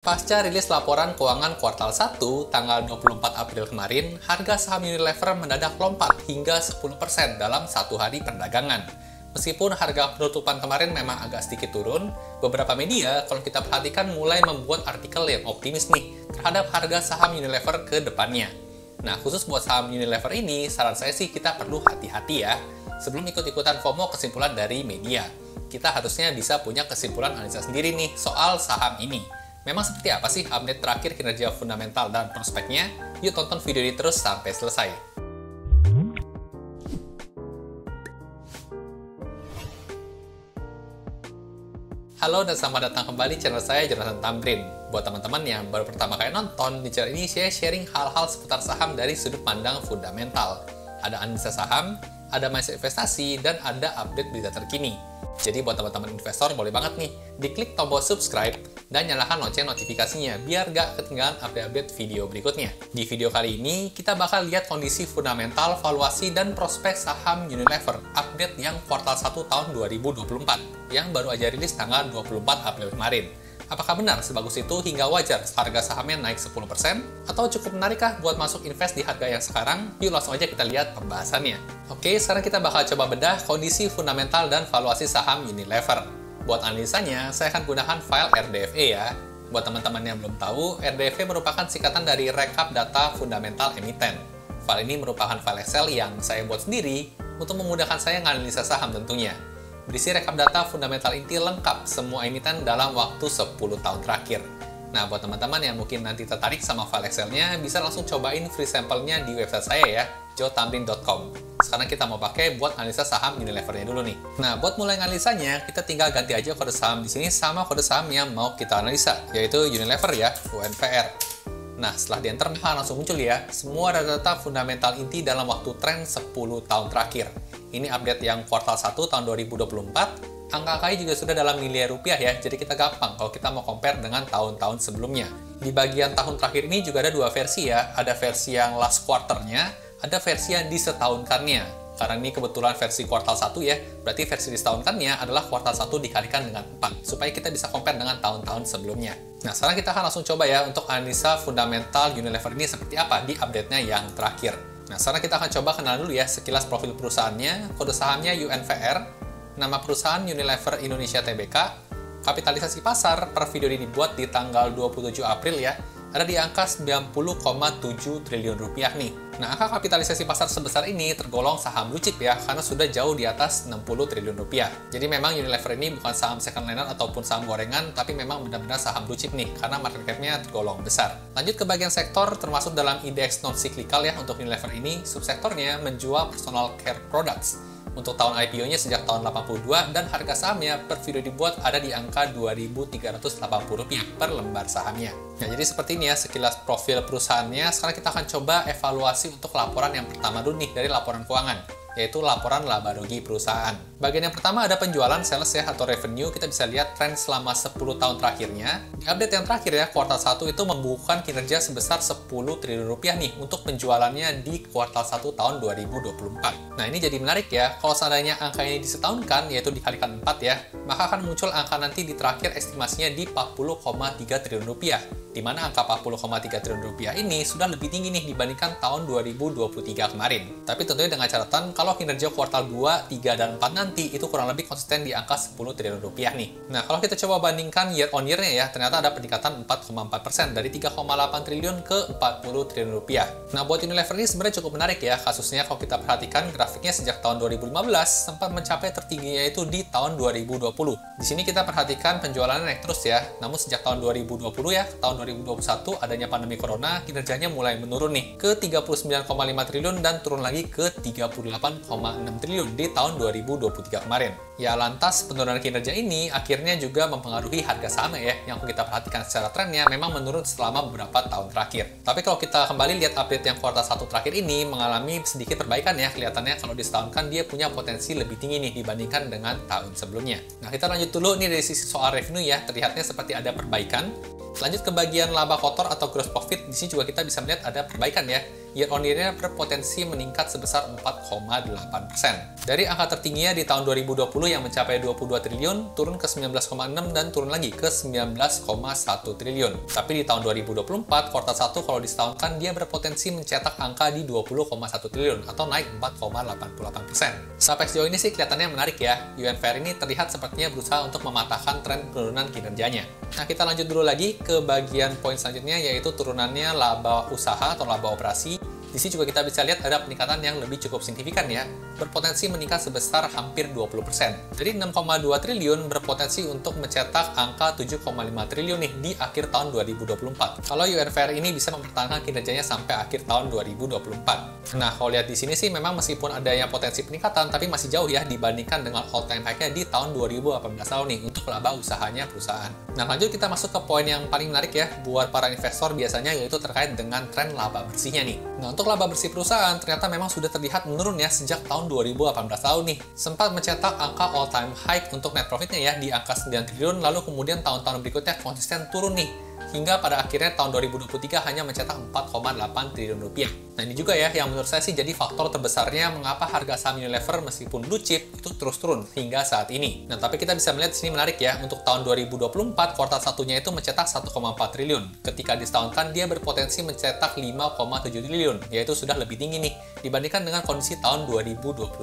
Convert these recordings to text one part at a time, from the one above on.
Pasca rilis laporan keuangan kuartal 1 tanggal 24 April kemarin, harga saham Unilever mendadak lompat hingga 10% dalam satu hari perdagangan. Meskipun harga penutupan kemarin memang agak sedikit turun, beberapa media kalau kita perhatikan mulai membuat artikel yang optimis nih terhadap harga saham Unilever ke depannya. Nah, khusus buat saham Unilever ini, saran saya sih kita perlu hati-hati ya. Sebelum ikut-ikutan FOMO kesimpulan dari media, kita harusnya bisa punya kesimpulan analisa sendiri nih soal saham ini. Memang seperti apa sih update terakhir kinerja fundamental dan prospeknya? Yuk tonton video ini terus sampai selesai. Halo dan selamat datang kembali di channel saya, Jonathan Tamrin. Buat teman-teman yang baru pertama kali nonton, di channel ini saya sharing hal-hal seputar saham dari sudut pandang fundamental. Ada analisa saham, ada mindset investasi, dan ada update berita terkini. Jadi buat teman-teman investor boleh banget nih diklik tombol subscribe dan nyalakan lonceng notifikasinya biar gak ketinggalan update-update video berikutnya. Di video kali ini kita bakal lihat kondisi fundamental, valuasi, dan prospek saham Unilever update yang kuartal 1 tahun 2024 yang baru aja rilis tanggal 24 April kemarin. Apakah benar sebagus itu hingga wajar harga sahamnya naik 10%? Atau cukup menarikkah buat masuk invest di harga yang sekarang? Yuk langsung aja kita lihat pembahasannya. Oke, sekarang kita bakal coba bedah kondisi fundamental dan valuasi saham Unilever. Buat analisanya, saya akan gunakan file RDFE ya. Buat teman-teman yang belum tahu, RDFE merupakan singkatan dari Rekap Data Fundamental Emiten. File ini merupakan file Excel yang saya buat sendiri untuk memudahkan saya menganalisa saham tentunya. Berisi rekap data fundamental inti lengkap semua emiten dalam waktu 10 tahun terakhir. Nah, buat teman-teman yang mungkin nanti tertarik sama file Excel-nya, bisa langsung cobain free sampelnya di website saya ya, jotamrin.com. Sekarang kita mau pakai buat analisa saham Unilever-nya dulu nih. Nah, buat mulai analisanya, kita tinggal ganti aja kode saham di sini sama kode saham yang mau kita analisa, yaitu Unilever ya, UNVR. Nah, setelah di-enter, langsung muncul ya, semua data-data fundamental inti dalam waktu tren 10 tahun terakhir. Ini update yang kuartal 1 tahun 2024, angka-angkanya juga sudah dalam miliar rupiah ya, jadi kita gampang kalau kita mau compare dengan tahun-tahun sebelumnya. Di bagian tahun terakhir ini juga ada dua versi ya, ada versi yang last quarter-nya, ada versi yang disetahunkannya. Karena ini kebetulan versi kuartal 1 ya, berarti versi disetahunkannya adalah kuartal 1 dikalikan dengan 4, supaya kita bisa compare dengan tahun-tahun sebelumnya. Nah, sekarang kita akan langsung coba ya untuk analisa fundamental Unilever ini seperti apa di update-nya yang terakhir. Nah, sekarang kita akan coba kenal dulu ya sekilas profil perusahaannya, kode sahamnya UNVR, nama perusahaan Unilever Indonesia Tbk, kapitalisasi pasar per video ini dibuat di tanggal 27 April ya, ada di angka 90,7 triliun rupiah nih. Nah, angka kapitalisasi pasar sebesar ini tergolong saham blue chip ya, karena sudah jauh di atas 60 triliun rupiah. Jadi memang Unilever ini bukan saham second liner ataupun saham gorengan, tapi memang benar-benar saham blue chip nih, karena market cap-nya tergolong besar. Lanjut ke bagian sektor, termasuk dalam indeks non-cyclical ya untuk Unilever ini, subsektornya menjual personal care products. Untuk tahun IPO-nya sejak tahun 82 dan harga sahamnya per video dibuat ada di angka Rp2.380 per lembar sahamnya. Nah, jadi seperti ini ya sekilas profil perusahaannya. Sekarang kita akan coba evaluasi untuk laporan yang pertama dulu nih dari laporan keuangan, yaitu laporan laba rugi perusahaan. Bagian yang pertama ada penjualan sales ya atau revenue. Kita bisa lihat tren selama 10 tahun terakhirnya. Di update yang terakhir ya, kuartal 1 itu membukukan kinerja sebesar 10 triliun rupiah nih untuk penjualannya di kuartal 1 tahun 2024. Nah, ini jadi menarik ya. Kalau seandainya angka ini disetahunkan, yaitu dikalikan 4 ya, maka akan muncul angka nanti di terakhir estimasinya di 40,3 triliun rupiah. Di mana angka 40,3 triliun rupiah ini sudah lebih tinggi nih dibandingkan tahun 2023 kemarin. Tapi tentunya dengan catatan kalau kinerja kuartal 2, 3, dan 4 nanti itu kurang lebih konsisten di angka 10 triliun rupiah nih. Nah, kalau kita coba bandingkan year on year-nya ya, ternyata ada peningkatan 4,4% dari 3,8 triliun ke 40 triliun rupiah. Nah, buat Unilever ini sebenarnya cukup menarik ya, kasusnya kalau kita perhatikan grafiknya sejak tahun 2015 sempat mencapai tertingginya itu di tahun 2020. Di sini kita perhatikan penjualannya naik terus ya, namun sejak tahun 2020 ya, tahun 2021 adanya pandemi corona, kinerjanya mulai menurun nih ke 39,5 triliun dan turun lagi ke 38,6 triliun di tahun 2023 kemarin. Ya, lantas penurunan kinerja ini akhirnya juga mempengaruhi harga sahamnya ya, yang kita perhatikan secara trennya memang menurun selama beberapa tahun terakhir. Tapi kalau kita kembali lihat update yang kuartal 1 terakhir ini mengalami sedikit perbaikan ya, kelihatannya kalau disetahunkan dia punya potensi lebih tinggi nih dibandingkan dengan tahun sebelumnya. Nah, kita lanjut dulu nih dari sisi soal revenue ya, terlihatnya seperti ada perbaikan. Lanjut ke bagian laba kotor atau gross profit, di sini juga kita bisa melihat ada perbaikan ya. year on year-nya berpotensi meningkat sebesar 4,8%. Dari angka tertingginya di tahun 2020 yang mencapai 22 triliun, turun ke 19,6 dan turun lagi ke 19,1 triliun. Tapi di tahun 2024, kuartal 1 kalau disetahunkan, dia berpotensi mencetak angka di 20,1 triliun atau naik 4,88%. Sampai sejauh ini sih kelihatannya menarik ya. UNVR ini terlihat sepertinya berusaha untuk mematahkan tren penurunan kinerjanya. Nah, kita lanjut dulu lagi ke bagian poin selanjutnya, yaitu turunannya laba usaha atau laba operasi. Di sini juga kita bisa lihat ada peningkatan yang lebih cukup signifikan ya, berpotensi meningkat sebesar hampir 20%. Dari 6,2 triliun berpotensi untuk mencetak angka 7,5 triliun nih di akhir tahun 2024. Kalau UNVR ini bisa mempertahankan kinerjanya sampai akhir tahun 2024. Nah, kalau lihat di sini sih memang meskipun adanya potensi peningkatan, tapi masih jauh ya dibandingkan dengan all-time high-nya di tahun 2018 lalu nih untuk laba usahanya perusahaan. Nah, lanjut kita masuk ke poin yang paling menarik ya buat para investor biasanya, yaitu terkait dengan tren laba bersihnya nih. Nah, untuk laba bersih perusahaan ternyata memang sudah terlihat menurun ya sejak tahun 2018 lalu nih. Sempat mencetak angka all-time high untuk net profitnya ya di angka 9 triliun, lalu kemudian tahun-tahun berikutnya konsisten turun nih. Hingga pada akhirnya tahun 2023 hanya mencetak 4,8 triliun rupiah. Nah, ini juga ya yang menurut saya sih jadi faktor terbesarnya mengapa harga saham Unilever meskipun blue chip itu terus turun hingga saat ini. Nah, tapi kita bisa melihat di sini menarik ya, untuk tahun 2024 kuartal satunya itu mencetak 1,4 triliun. Ketika disetahunkan dia berpotensi mencetak 5,7 triliun, yaitu sudah lebih tinggi nih dibandingkan dengan kondisi tahun 2021.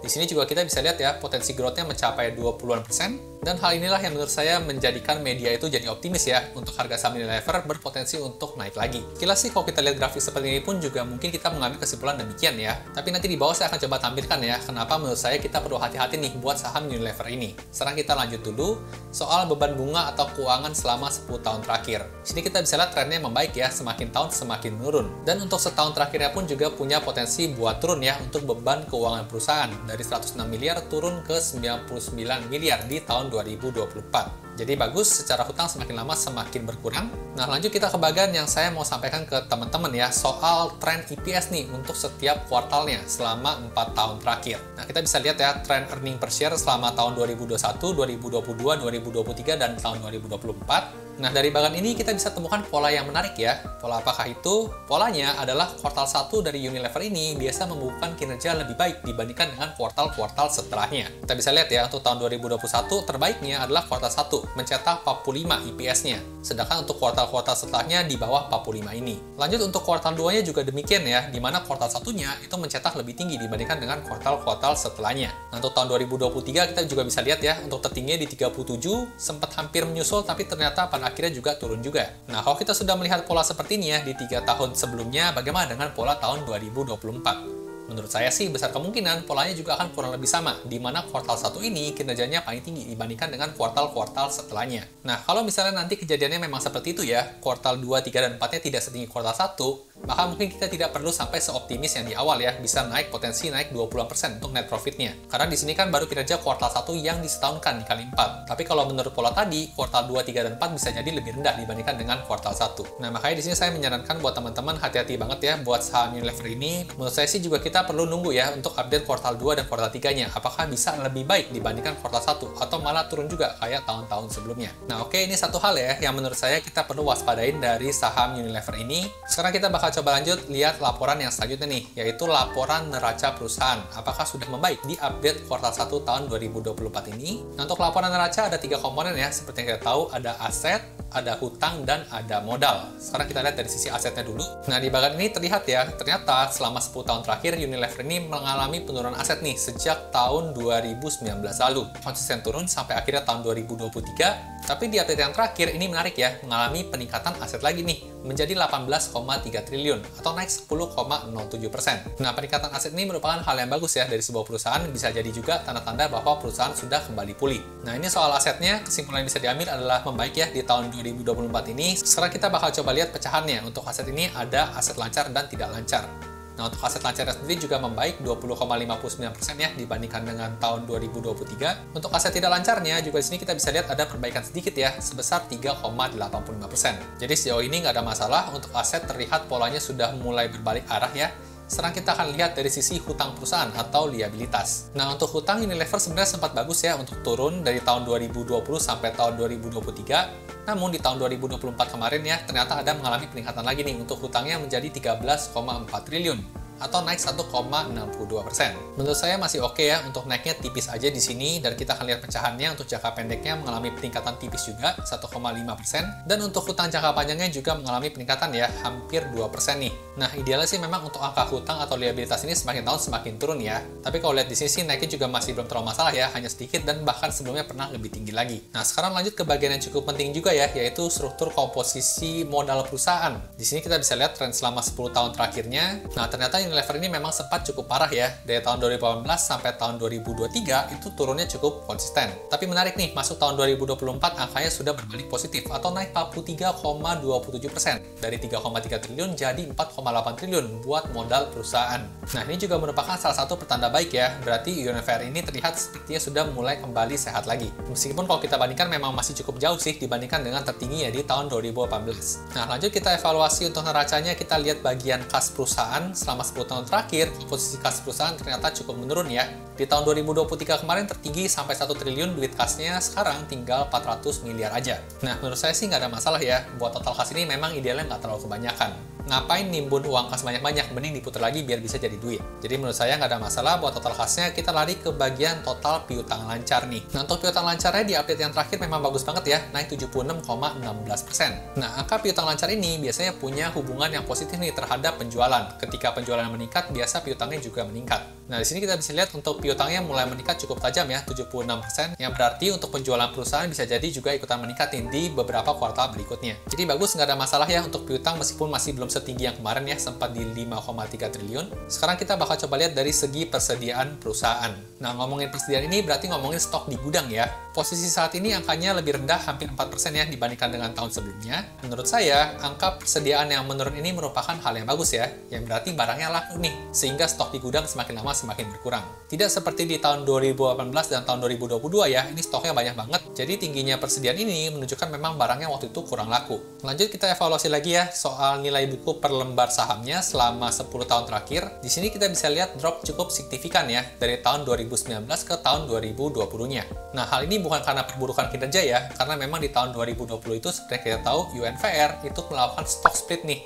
Di sini juga kita bisa lihat ya potensi growth-nya mencapai 20%. Dan hal inilah yang menurut saya menjadikan media itu jadi optimis ya untuk harga saham Unilever berpotensi untuk naik lagi. Sekilas sih kalau kita lihat grafik seperti ini pun juga mungkin kita mengambil kesimpulan demikian ya. Tapi nanti di bawah saya akan coba tampilkan ya kenapa menurut saya kita perlu hati-hati nih buat saham Unilever ini. Sekarang kita lanjut dulu soal beban bunga atau keuangan selama 10 tahun terakhir. Sini kita bisa lihat trennya membaik ya, semakin tahun semakin menurun. Dan untuk setahun terakhirnya pun juga punya potensi buat turun ya untuk beban keuangan perusahaan dari 106 miliar turun ke 99 miliar di tahun 2024. Jadi bagus, secara hutang semakin lama semakin berkurang. Nah, lanjut kita ke bagian yang saya mau sampaikan ke teman-teman ya, soal tren EPS nih untuk setiap kuartalnya selama 4 tahun terakhir. Nah, kita bisa lihat ya, tren earning per share selama tahun 2021, 2022, 2023, dan tahun 2024. Nah, dari bagian ini kita bisa temukan pola yang menarik ya. Pola apakah itu? Polanya adalah kuartal 1 dari Unilever ini biasa membukukan kinerja lebih baik dibandingkan dengan kuartal-kuartal setelahnya. Kita bisa lihat ya, untuk tahun 2021 terbaiknya adalah kuartal 1, mencetak 45 EPS-nya. Sedangkan untuk kuartal-kuartal setelahnya di bawah 45 ini. Lanjut untuk kuartal 2-nya juga demikian ya, di mana kuartal 1-nya itu mencetak lebih tinggi dibandingkan dengan kuartal-kuartal setelahnya. Nah, untuk tahun 2023 kita juga bisa lihat ya, untuk tertingginya di 37, sempat hampir menyusul tapi ternyata pada akhirnya juga turun juga. Nah, kalau kita sudah melihat pola seperti ini ya di 3 tahun sebelumnya, bagaimana dengan pola tahun 2024? Menurut saya sih besar kemungkinan polanya juga akan kurang lebih sama, di mana kuartal 1 ini kinerjanya paling tinggi dibandingkan dengan kuartal-kuartal setelahnya. Nah, kalau misalnya nanti kejadiannya memang seperti itu ya, kuartal 2, 3, dan 4-nya tidak setinggi kuartal 1, maka mungkin kita tidak perlu sampai seoptimis yang di awal ya, bisa naik potensi naik 20% untuk net profitnya. Karena di sini kan baru kinerja kuartal 1 yang disetahunkan dikali 4. Tapi kalau menurut pola tadi, kuartal 2, 3, dan 4 bisa jadi lebih rendah dibandingkan dengan kuartal 1. Nah, makanya di sini saya menyarankan buat teman-teman hati-hati banget ya buat saham Unilever ini. Menurut saya sih juga kita perlu nunggu ya untuk update kuartal 2 dan kuartal 3-nya. Apakah bisa lebih baik dibandingkan kuartal 1 atau malah turun juga kayak tahun-tahun sebelumnya. Nah, oke, ini satu hal ya yang menurut saya kita perlu waspadain dari saham Unilever ini. Sekarang kita bakal coba lanjut lihat laporan yang selanjutnya nih, yaitu laporan neraca perusahaan. Apakah sudah membaik di update kuartal 1 tahun 2024 ini? Nah, untuk laporan neraca ada 3 komponen ya, seperti yang kita tahu ada aset, ada hutang, dan ada modal. Sekarang kita lihat dari sisi asetnya dulu. Nah, di bagian ini terlihat ya, ternyata selama 10 tahun terakhir Unilever ini mengalami penurunan aset nih sejak tahun 2019 lalu. Konsisten turun sampai akhirnya tahun 2023. Tapi di update yang terakhir ini menarik ya, mengalami peningkatan aset lagi nih, menjadi 18,3 triliun atau naik 10,07%. Nah, peningkatan aset ini merupakan hal yang bagus ya dari sebuah perusahaan, bisa jadi juga tanda-tanda bahwa perusahaan sudah kembali pulih. Nah, ini soal asetnya, kesimpulan yang bisa diambil adalah membaik ya di tahun 2024 ini. Sekarang kita bakal coba lihat pecahannya. Untuk aset ini ada aset lancar dan tidak lancar. Nah, untuk aset lancarnya sendiri juga membaik 20,59% ya dibandingkan dengan tahun 2023. Untuk aset tidak lancarnya juga di sini kita bisa lihat ada perbaikan sedikit ya, sebesar 3,85%. Jadi sejauh ini nggak ada masalah, untuk aset terlihat polanya sudah mulai berbalik arah ya. Sekarang kita akan lihat dari sisi hutang perusahaan atau liabilitas. Nah, untuk hutang Unilever sebenarnya sempat bagus ya untuk turun dari tahun 2020 sampai tahun 2023. Namun di tahun 2024 kemarin ya, ternyata ada mengalami peningkatan lagi nih untuk hutangnya menjadi 13,4 triliun. Atau naik 1,62%. Menurut saya masih oke ya untuk naiknya tipis aja di sini, dan kita akan lihat pecahannya untuk jangka pendeknya mengalami peningkatan tipis juga 1,5%, dan untuk hutang jangka panjangnya juga mengalami peningkatan ya hampir 2% nih. Nah, idealnya sih memang untuk angka hutang atau liabilitas ini semakin tahun semakin turun ya. Tapi kalau lihat di sini sih naiknya juga masih belum terlalu masalah ya, hanya sedikit dan bahkan sebelumnya pernah lebih tinggi lagi. Nah, sekarang lanjut ke bagian yang cukup penting juga ya, yaitu struktur komposisi modal perusahaan. Di sini kita bisa lihat tren selama 10 tahun terakhirnya. Nah, ternyata Unilever ini memang sempat cukup parah ya. Dari tahun 2018 sampai tahun 2023 itu turunnya cukup konsisten. Tapi menarik nih, masuk tahun 2024 angkanya sudah berbalik positif atau naik 43,27%. Dari 3,3 triliun jadi 4,8 triliun buat modal perusahaan. Nah, ini juga merupakan salah satu pertanda baik ya. Berarti Unilever ini terlihat sepertinya sudah mulai kembali sehat lagi. Meskipun kalau kita bandingkan memang masih cukup jauh sih dibandingkan dengan tertinggi ya di tahun 2018. Nah, lanjut kita evaluasi untuk neracanya. Kita lihat bagian kas perusahaan selama 10 tahun terakhir, komposisi kas perusahaan ternyata cukup menurun ya. Di tahun 2023 kemarin tertinggi sampai 1 triliun duit kasnya, sekarang tinggal 400 miliar aja. Nah, menurut saya sih nggak ada masalah ya. Buat total kas ini memang idealnya nggak terlalu kebanyakan. Ngapain nimbun uang kas banyak-banyak, mending diputar lagi biar bisa jadi duit. Jadi menurut saya nggak ada masalah buat total kasnya. Kita lari ke bagian total piutang lancar nih. Nah, untuk piutang lancarnya di update yang terakhir memang bagus banget ya, naik 76,16%. Nah, angka piutang lancar ini biasanya punya hubungan yang positif nih terhadap penjualan. Ketika penjualan meningkat, biasa piutangnya juga meningkat. Nah, di sini kita bisa lihat untuk piutangnya mulai meningkat cukup tajam ya, 76%, yang berarti untuk penjualan perusahaan bisa jadi juga ikutan meningkat nih di beberapa kuartal berikutnya. Jadi bagus, nggak ada masalah ya untuk piutang meskipun masih belum setinggi yang kemarin ya, sempat di 5,3 triliun. Sekarang kita bakal coba lihat dari segi persediaan perusahaan. Nah, ngomongin persediaan ini berarti ngomongin stok di gudang ya. Posisi saat ini angkanya lebih rendah, hampir 4% ya dibandingkan dengan tahun sebelumnya. Menurut saya, angka persediaan yang menurun ini merupakan hal yang bagus ya, yang berarti barangnya laku nih, sehingga stok di gudang semakin lama semakin berkurang. Tidak seperti di tahun 2018 dan tahun 2022 ya, ini stoknya banyak banget. Jadi tingginya persediaan ini menunjukkan memang barangnya waktu itu kurang laku. Lanjut kita evaluasi lagi ya soal nilai buku per lembar sahamnya selama 10 tahun terakhir. Di sini kita bisa lihat drop cukup signifikan ya dari tahun 2019 ke tahun 2020-nya. Nah, hal ini bukan karena perburukan kinerja ya, karena memang di tahun 2020 itu seperti kita tahu UNVR itu melakukan stock split nih.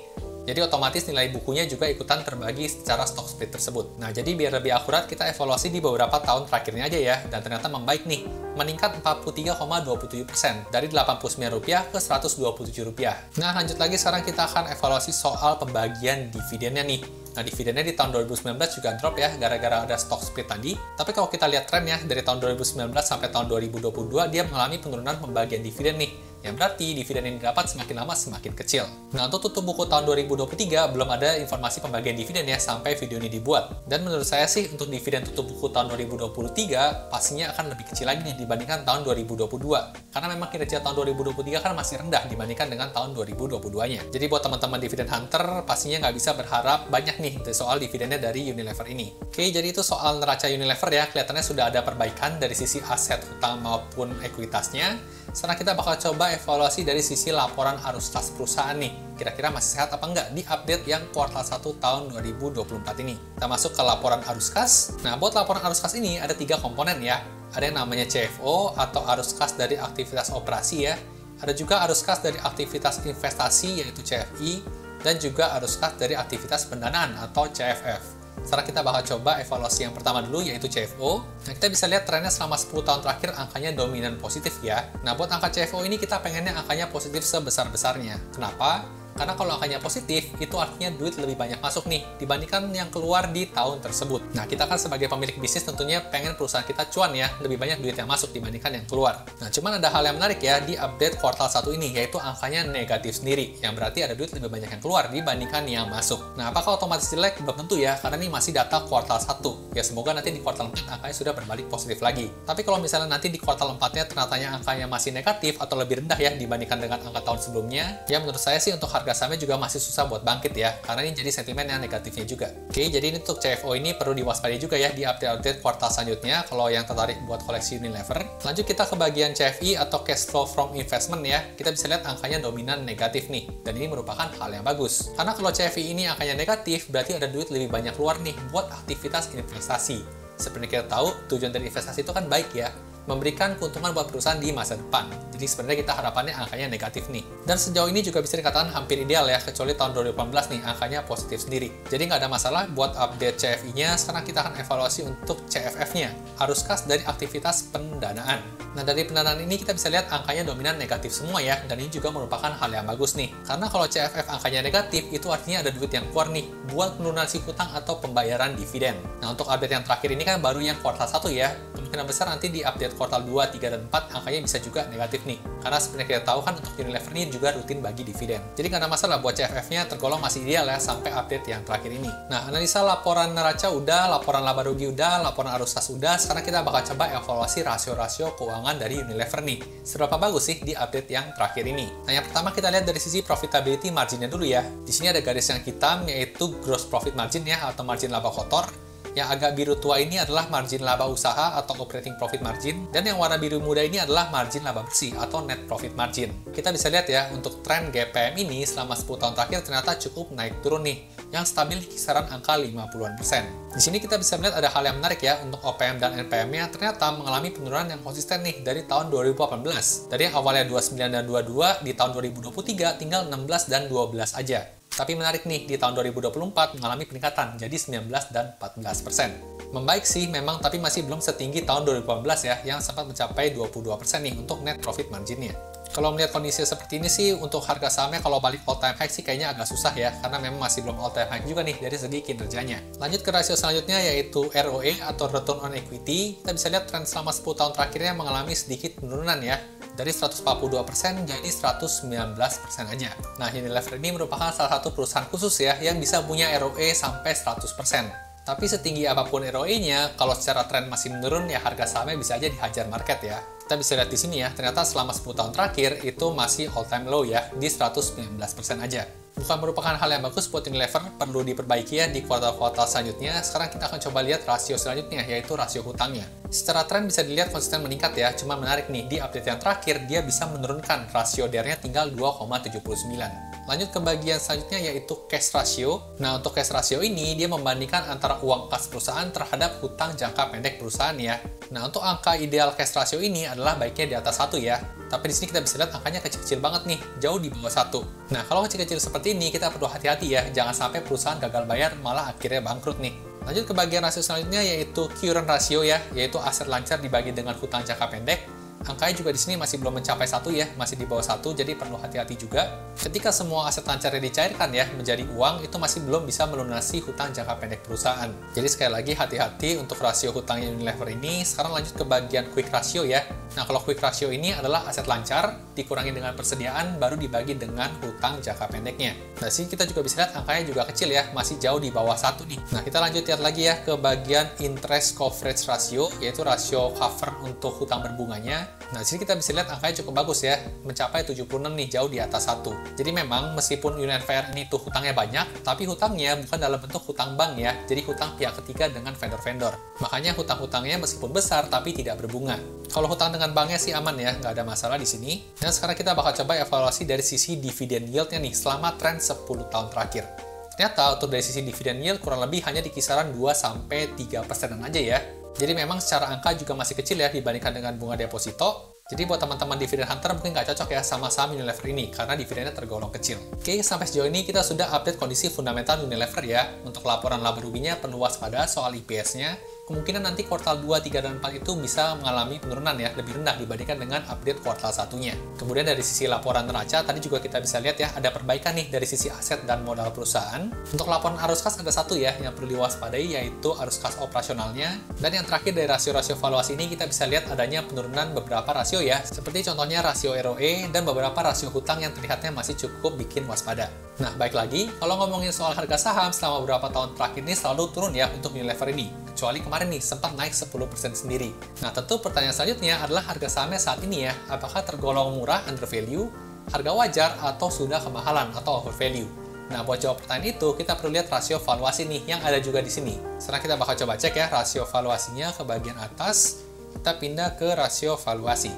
Jadi otomatis nilai bukunya juga ikutan terbagi secara stock split tersebut. Nah, jadi biar lebih akurat kita evaluasi di beberapa tahun terakhirnya aja ya, dan ternyata membaik nih, meningkat 43,27% dari Rp89 ke Rp127. Nah, lanjut lagi sekarang kita akan evaluasi soal pembagian dividennya nih. Nah, dividennya di tahun 2019 juga drop ya, gara-gara ada stock split tadi. Tapi kalau kita lihat tren ya, dari tahun 2019 sampai tahun 2022, dia mengalami penurunan pembagian dividen nih. Yang berarti dividen yang didapat semakin lama semakin kecil. Nah, untuk tutup buku tahun 2023, belum ada informasi pembagian dividen ya sampai video ini dibuat. Dan menurut saya sih, untuk dividen tutup buku tahun 2023, pastinya akan lebih kecil lagi nih dibandingkan tahun 2022. Karena memang kinerja tahun 2023 kan masih rendah dibandingkan dengan tahun 2022-nya. Jadi buat teman-teman dividen hunter, pastinya nggak bisa berharap banyak nih soal dividennya dari Unilever ini. Oke, jadi itu soal neraca Unilever ya. Kelihatannya sudah ada perbaikan dari sisi aset hutang maupun ekuitasnya. Sekarang kita bakal coba evaluasi dari sisi laporan arus kas perusahaan nih. Kira-kira masih sehat apa enggak di update yang kuartal 1 tahun 2024 ini. Kita masuk ke laporan arus kas. Nah, buat laporan arus kas ini ada 3 komponen ya. Ada yang namanya CFO atau arus kas dari aktivitas operasi ya. Ada juga arus kas dari aktivitas investasi yaitu CFI. Dan juga arus kas dari aktivitas pendanaan atau CFF. Sekarang kita bakal coba evaluasi yang pertama dulu, yaitu CFO. Nah, kita bisa lihat trennya selama 10 tahun terakhir angkanya dominan positif ya. Nah, buat angka CFO ini kita pengennya angkanya positif sebesar-besarnya. Kenapa? Karena kalau angkanya positif, itu artinya duit lebih banyak masuk nih, dibandingkan yang keluar di tahun tersebut. Nah, kita kan sebagai pemilik bisnis tentunya pengen perusahaan kita cuan ya, lebih banyak duit yang masuk dibandingkan yang keluar. Nah, cuman ada hal yang menarik ya di update kuartal 1 ini, yaitu angkanya negatif sendiri, yang berarti ada duit lebih banyak yang keluar dibandingkan yang masuk. Nah, apakah otomatis jelek? Belum tentu ya, karena ini masih data kuartal 1. Ya, semoga nanti di kuartal 4 angkanya sudah berbalik positif lagi. Tapi kalau misalnya nanti di kuartal 4-nya ternyata angkanya masih negatif atau lebih rendah ya dibandingkan dengan angka tahun sebelumnya, ya menurut saya sih untuk harga harga sahamnya juga masih susah buat bangkit ya, karena ini jadi sentimen yang negatifnya juga. Oke, jadi ini untuk CFO ini perlu diwaspadai juga ya di update-update kuartal selanjutnya kalau yang tertarik buat koleksi Unilever. Lanjut kita ke bagian CFI atau cash flow from investment ya. Kita bisa lihat angkanya dominan negatif nih, dan ini merupakan hal yang bagus. Karena kalau CFI ini angkanya negatif, berarti ada duit lebih banyak keluar nih buat aktivitas investasi. Seperti kita tahu, tujuan dari investasi itu kan baik ya, memberikan keuntungan buat perusahaan di masa depan. Jadi sebenarnya kita harapannya angkanya negatif nih. Dan sejauh ini juga bisa dikatakan hampir ideal ya, kecuali tahun 2018 nih angkanya positif sendiri. Jadi nggak ada masalah buat update CFI-nya. Sekarang kita akan evaluasi untuk CFF-nya, arus kas dari aktivitas pendanaan. Nah, dari pendanaan ini kita bisa lihat angkanya dominan negatif semua ya, dan ini juga merupakan hal yang bagus nih. Karena kalau CFF angkanya negatif, itu artinya ada duit yang keluar nih buat melunasi hutang atau pembayaran dividen. Nah, untuk update yang terakhir ini kan baru yang kuartal 1 ya. Kemungkinan besar nanti di update kuartal 2, 3, dan 4 angkanya bisa juga negatif nih. Karena sebenarnya kita tahu kan untuk Unilever ini juga rutin bagi dividen. Jadi nggak ada masalah buat CFF-nya tergolong masih ideal ya sampai update yang terakhir ini. Nah, analisa laporan neraca udah, laporan laba rugi udah, laporan arus kas udah. Sekarang kita bakal coba evaluasi rasio-rasio keuangan dari Unilever nih. Seberapa bagus sih di update yang terakhir ini? Nah, yang pertama kita lihat dari sisi profitability marginnya dulu ya. Di sini ada garis yang hitam yaitu gross profit margin ya, atau margin laba kotor. Yang agak biru tua ini adalah margin laba usaha atau operating profit margin, dan yang warna biru muda ini adalah margin laba bersih atau net profit margin. Kita bisa lihat ya, untuk tren GPM ini selama 10 tahun terakhir ternyata cukup naik turun nih, yang stabil di kisaran angka 50-an%. Di sini kita bisa melihat ada hal yang menarik ya, untuk OPM dan NPM-nya ternyata mengalami penurunan yang konsisten nih dari tahun 2018. Dari yang awalnya 29 dan 22, di tahun 2023 tinggal 16 dan 12 aja. Tapi menarik nih, di tahun 2024 mengalami peningkatan, jadi 19 dan 14%. Membaik sih memang, tapi masih belum setinggi tahun 2018 ya, yang sempat mencapai 22% nih untuk net profit marginnya. Kalau melihat kondisi seperti ini sih, untuk harga sahamnya kalau balik all time high sih kayaknya agak susah ya, karena memang masih belum all time high juga nih dari segi kinerjanya. Lanjut ke rasio selanjutnya yaitu ROE atau Return on Equity. Kita bisa lihat tren selama 10 tahun terakhirnya mengalami sedikit penurunan ya, dari 142% jadi 119% aja. Nah, Unilever ini merupakan salah satu perusahaan khusus ya yang bisa punya ROE sampai 100%. Tapi setinggi apapun ROE-nya, kalau secara tren masih menurun ya harga sahamnya bisa aja dihajar market ya. Kita bisa lihat di sini ya, ternyata selama 10 tahun terakhir itu masih all time low ya, di 119% aja. Bukan merupakan hal yang bagus buat Unilever, perlu diperbaiki ya di kuartal-kuartal selanjutnya. Sekarang kita akan coba lihat rasio selanjutnya, yaitu rasio hutangnya. Secara tren bisa dilihat konsisten meningkat ya, cuma menarik nih, di update yang terakhir dia bisa menurunkan rasio DER-nya tinggal 2,79. Lanjut ke bagian selanjutnya yaitu cash ratio. Nah, untuk cash ratio ini dia membandingkan antara uang kas perusahaan terhadap hutang jangka pendek perusahaan ya. Nah, untuk angka ideal cash ratio ini adalah baiknya di atas 1 ya. Tapi di sini kita bisa lihat angkanya kecil-kecil banget nih, jauh di bawah 1. Nah, kalau kecil-kecil seperti ini kita perlu hati-hati ya, jangan sampai perusahaan gagal bayar malah akhirnya bangkrut nih. Lanjut ke bagian rasio selanjutnya yaitu current ratio ya, yaitu aset lancar dibagi dengan hutang jangka pendek. Angkanya juga di sini masih belum mencapai 1 ya, masih di bawah 1, jadi perlu hati-hati juga. Ketika semua aset lancarnya dicairkan ya menjadi uang, itu masih belum bisa melunasi hutang jangka pendek perusahaan. Jadi sekali lagi hati-hati untuk rasio hutangnya Unilever ini. Sekarang lanjut ke bagian quick ratio ya. Nah, kalau quick ratio ini adalah aset lancar dikurangi dengan persediaan baru dibagi dengan hutang jangka pendeknya. Nah, sini kita juga bisa lihat angkanya juga kecil ya, masih jauh di bawah 1 nih. Nah, kita lanjut lihat lagi ya ke bagian interest coverage ratio, yaitu rasio cover untuk hutang berbunganya. Nah, di sini kita bisa lihat angkanya cukup bagus ya, mencapai 76 nih, jauh di atas 1. Jadi memang meskipun Unilever ini tuh hutangnya banyak, tapi hutangnya bukan dalam bentuk hutang bank ya, jadi hutang pihak ketiga dengan vendor-vendor. Makanya hutang-hutangnya meskipun besar tapi tidak berbunga. Kalau hutang dengan banknya sih aman ya, nggak ada masalah di sini. Dan sekarang kita bakal coba evaluasi dari sisi dividen yield-nya nih selama tren 10 tahun terakhir. Ternyata untuk dari sisi dividen yield kurang lebih hanya di kisaran 2-3% aja ya. Jadi memang secara angka juga masih kecil ya dibandingkan dengan bunga deposito. Jadi buat teman-teman dividen hunter mungkin nggak cocok ya sama saham Unilever ini karena dividennya tergolong kecil. Oke, sampai sejauh ini kita sudah update kondisi fundamental Unilever ya. Untuk laporan laba ruginya perlu waspada soal EPS-nya. Kemungkinan nanti kuartal 2, 3, dan 4 itu bisa mengalami penurunan ya, lebih rendah dibandingkan dengan update kuartal 1-nya. Kemudian dari sisi laporan neraca, tadi juga kita bisa lihat ya, ada perbaikan nih dari sisi aset dan modal perusahaan. Untuk laporan arus kas ada satu ya, yang perlu diwaspadai, yaitu arus kas operasionalnya. Dan yang terakhir dari rasio-rasio valuasi ini, kita bisa lihat adanya penurunan beberapa rasio ya, seperti contohnya rasio ROE dan beberapa rasio hutang yang terlihatnya masih cukup bikin waspada. Nah, baik lagi, kalau ngomongin soal harga saham selama beberapa tahun terakhir ini selalu turun ya untuk Unilever ini. Kecuali kemarin nih, sempat naik 10% sendiri. Nah, tentu pertanyaan selanjutnya adalah harga sahamnya saat ini ya, apakah tergolong murah, under value, harga wajar atau sudah kemahalan atau overvalue. Nah, buat jawab pertanyaan itu, kita perlu lihat rasio valuasi nih, yang ada juga di sini. Sekarang kita bakal coba cek ya, rasio valuasinya ke bagian atas. Kita pindah ke rasio valuasi.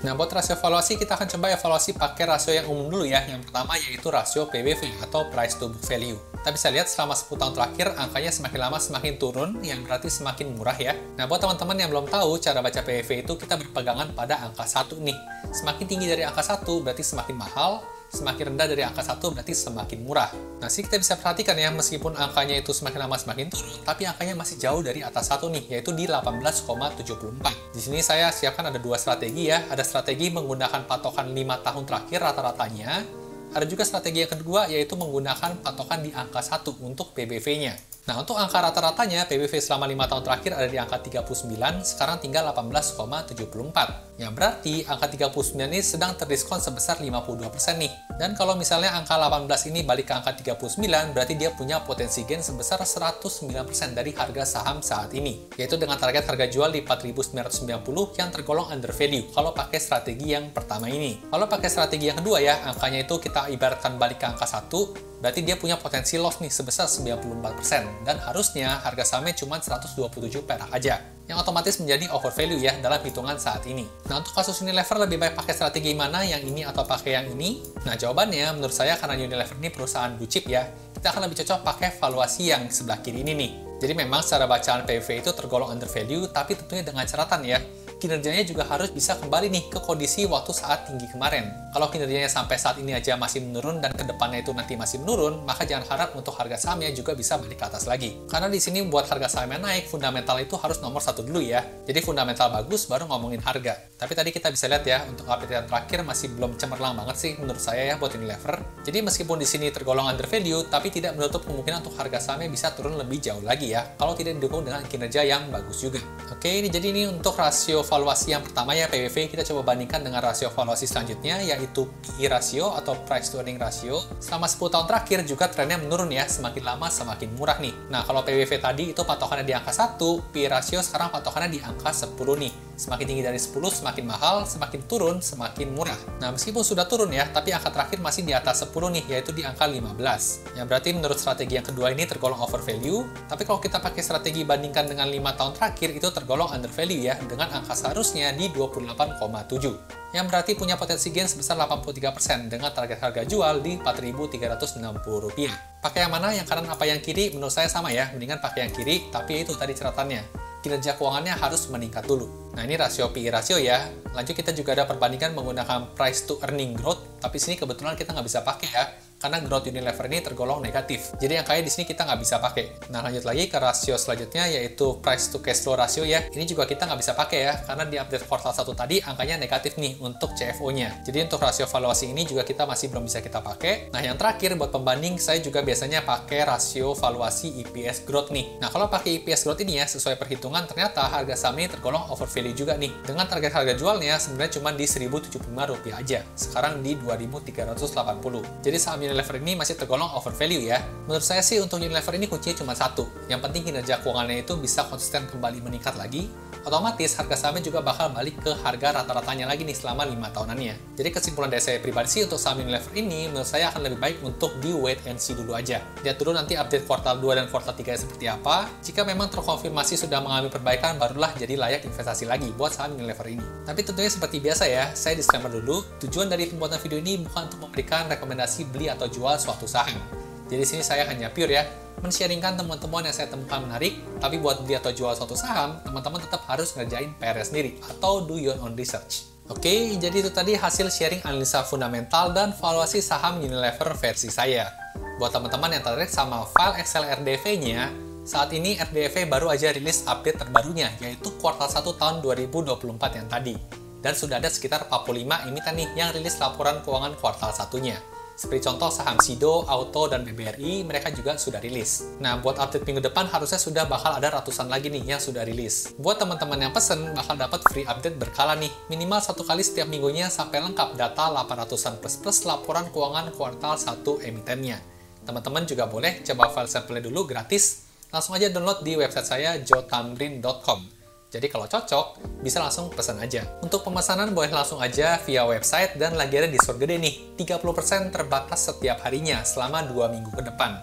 Nah, buat rasio valuasi, kita akan coba evaluasi pakai rasio yang umum dulu ya. Yang pertama yaitu rasio PBV atau Price to Book Value. Kita bisa lihat selama 10 tahun terakhir, angkanya semakin lama semakin turun, yang berarti semakin murah ya. Nah, buat teman-teman yang belum tahu cara baca PBV itu, kita berpegangan pada angka 1 nih. Semakin tinggi dari angka 1 berarti semakin mahal, semakin rendah dari angka 1 berarti semakin murah. Nah, sih kita bisa perhatikan ya, meskipun angkanya itu semakin lama semakin turun, tapi angkanya masih jauh dari atas 1 nih, yaitu di 18,74. Di sini saya siapkan ada dua strategi ya. Ada strategi menggunakan patokan 5 tahun terakhir rata-ratanya. Ada juga strategi yang kedua, yaitu menggunakan patokan di angka 1 untuk PBV-nya. Nah, untuk angka rata-ratanya, PBV selama 5 tahun terakhir ada di angka 39, sekarang tinggal 18,74. Yang berarti, angka 39 ini sedang terdiskon sebesar 52% nih. Dan kalau misalnya angka 18 ini balik ke angka 39, berarti dia punya potensi gain sebesar 109% dari harga saham saat ini. Yaitu dengan target harga jual di 4.990 yang tergolong under value, kalau pakai strategi yang pertama ini. Kalau pakai strategi yang kedua ya, angkanya itu kita ibaratkan balik ke angka 1, berarti dia punya potensi loss nih sebesar 94%. Dan harusnya harga sahamnya cuma 127 perak aja, yang otomatis menjadi overvalue ya dalam hitungan saat ini. Nah, untuk kasus Unilever lebih baik pakai strategi mana, yang ini atau pakai yang ini? Nah, jawabannya menurut saya karena Unilever ini perusahaan blue chip ya, kita akan lebih cocok pakai valuasi yang sebelah kiri ini nih. Jadi memang secara bacaan PBV itu tergolong undervalue, tapi tentunya dengan catatan ya, kinerjanya juga harus bisa kembali nih ke kondisi waktu saat tinggi kemarin. Kalau kinerjanya sampai saat ini aja masih menurun dan kedepannya itu nanti masih menurun, maka jangan harap untuk harga sahamnya juga bisa balik ke atas lagi. Karena di sini buat harga sahamnya naik, fundamental itu harus nomor 1 dulu ya. Jadi fundamental bagus, baru ngomongin harga. Tapi tadi kita bisa lihat ya, untuk update yang terakhir masih belum cemerlang banget sih menurut saya ya buat Unilever. Jadi meskipun di sini tergolong undervalue, tapi tidak menutup kemungkinan untuk harga sahamnya bisa turun lebih jauh lagi ya, kalau tidak didukung dengan kinerja yang bagus juga. Oke, jadi ini untuk rasio valuasi yang pertama ya, PBV. Kita coba bandingkan dengan rasio valuasi selanjutnya, yaitu PE ratio atau Price to Earning ratio. Selama 10 tahun terakhir juga trennya menurun ya, semakin lama semakin murah nih. Nah, kalau PBV tadi itu patokannya di angka 1, PE ratio sekarang patokannya di angka 10 nih. Semakin tinggi dari 10, semakin mahal, semakin turun, semakin murah. Nah, meskipun sudah turun ya, tapi angka terakhir masih di atas 10 nih, yaitu di angka 15. Yang berarti menurut strategi yang kedua ini tergolong overvalue, tapi kalau kita pakai strategi bandingkan dengan 5 tahun terakhir, itu tergolong undervalue ya, dengan angka seharusnya di 28,7. Yang berarti punya potensi gain sebesar 83% dengan target harga jual di Rp4.360. Pakai yang mana, yang kanan apa yang kiri? Menurut saya sama ya, mendingan pakai yang kiri, tapi itu tadi catatannya, kinerja keuangannya harus meningkat dulu. Nah, ini rasio PE ratio ya. Lanjut kita juga ada perbandingan menggunakan price to earning growth, tapi sini kebetulan kita nggak bisa pakai ya, karena growth Unilever ini tergolong negatif. Jadi yang kayak di sini kita nggak bisa pakai. Nah, lanjut lagi ke rasio selanjutnya, yaitu price to cash flow ratio ya. Ini juga kita nggak bisa pakai ya, karena di update kuartal 1 tadi angkanya negatif nih untuk CFO-nya. Jadi untuk rasio valuasi ini juga kita masih belum bisa kita pakai. Nah, yang terakhir buat pembanding, saya juga biasanya pakai rasio valuasi EPS growth nih. Nah, kalau pakai EPS growth ini ya, sesuai perhitungan, ternyata harga saham ini tergolong overvalue juga nih. Dengan target harga jualnya sebenarnya cuma di Rp1.075 aja. Sekarang di Rp2.380. Jadi saham Unilever ini masih tergolong overvalue ya. Menurut saya sih untuk Unilever ini kuncinya cuma satu. Yang penting kinerja keuangannya itu bisa konsisten kembali meningkat lagi. Otomatis harga sahamnya juga bakal balik ke harga rata-ratanya lagi nih selama 5 tahunannya. Jadi kesimpulan dari saya pribadi sih untuk saham Unilever ini, menurut saya akan lebih baik untuk di wait and see dulu aja. Lihat dulu nanti update kuartal 2 dan kuartal 3 seperti apa. Jika memang terkonfirmasi sudah mengalami perbaikan, barulah jadi layak investasi lagi buat saham Unilever ini. Tapi tentunya seperti biasa ya, saya disclaimer dulu, tujuan dari pembuatan video ini bukan untuk memberikan rekomendasi beli atau jual suatu saham. Jadi sini saya hanya pure ya, men-sharingkan temuan-temuan yang saya temukan menarik, tapi buat beli atau jual suatu saham, teman-teman tetap harus ngerjain PR sendiri, atau do your own research. Oke, jadi itu tadi hasil sharing analisa fundamental dan valuasi saham Unilever versi saya. Buat teman-teman yang tertarik sama file Excel RDV-nya, saat ini RDV baru aja rilis update terbarunya, yaitu kuartal 1 tahun 2024 yang tadi. Dan sudah ada sekitar 45 emiten nih yang rilis laporan keuangan kuartal 1-nya. Seperti contoh saham Sido, Auto, dan BBRI, mereka juga sudah rilis. Nah, buat update minggu depan harusnya sudah bakal ada ratusan lagi nih yang sudah rilis. Buat teman-teman yang pesen, bakal dapat free update berkala nih. Minimal 1 kali setiap minggunya sampai lengkap data 800-an plus laporan keuangan kuartal 1 emitennya. Teman-teman juga boleh coba file sampelnya dulu gratis. Langsung aja download di website saya jotamrin.com. Jadi kalau cocok, bisa langsung pesan aja. Untuk pemesanan boleh langsung aja via website dan lagi ada diskon gede nih, 30% terbatas setiap harinya selama 2 minggu ke depan.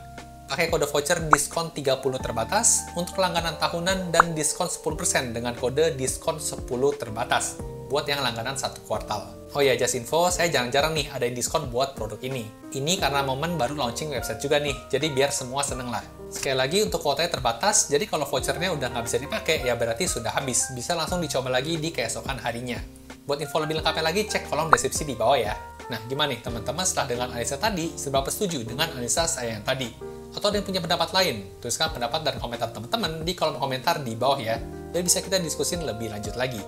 Pakai kode voucher diskon 30 terbatas untuk langganan tahunan dan diskon 10% dengan kode diskon 10 terbatas buat yang langganan 1 kuartal. Oh ya, just info, saya jarang-jarang nih ada diskon buat produk ini. Ini karena momen baru launching website juga nih, jadi biar semua seneng lah. Sekali lagi, untuk kuotanya terbatas, jadi kalau vouchernya udah nggak bisa dipakai, ya berarti sudah habis. Bisa langsung dicoba lagi di keesokan harinya. Buat info lebih lengkapnya lagi, cek kolom deskripsi di bawah ya. Nah, gimana nih teman-teman setelah dengan analisa tadi, seberapa setuju dengan analisa saya yang tadi? Atau ada yang punya pendapat lain? Tuliskan pendapat dan komentar teman-teman di kolom komentar di bawah ya, dan bisa kita diskusin lebih lanjut lagi.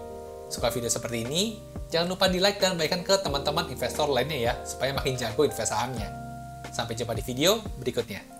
Suka video seperti ini? Jangan lupa di like dan bagikan ke teman-teman investor lainnya ya, supaya makin jago invest sahamnya. Sampai jumpa di video berikutnya.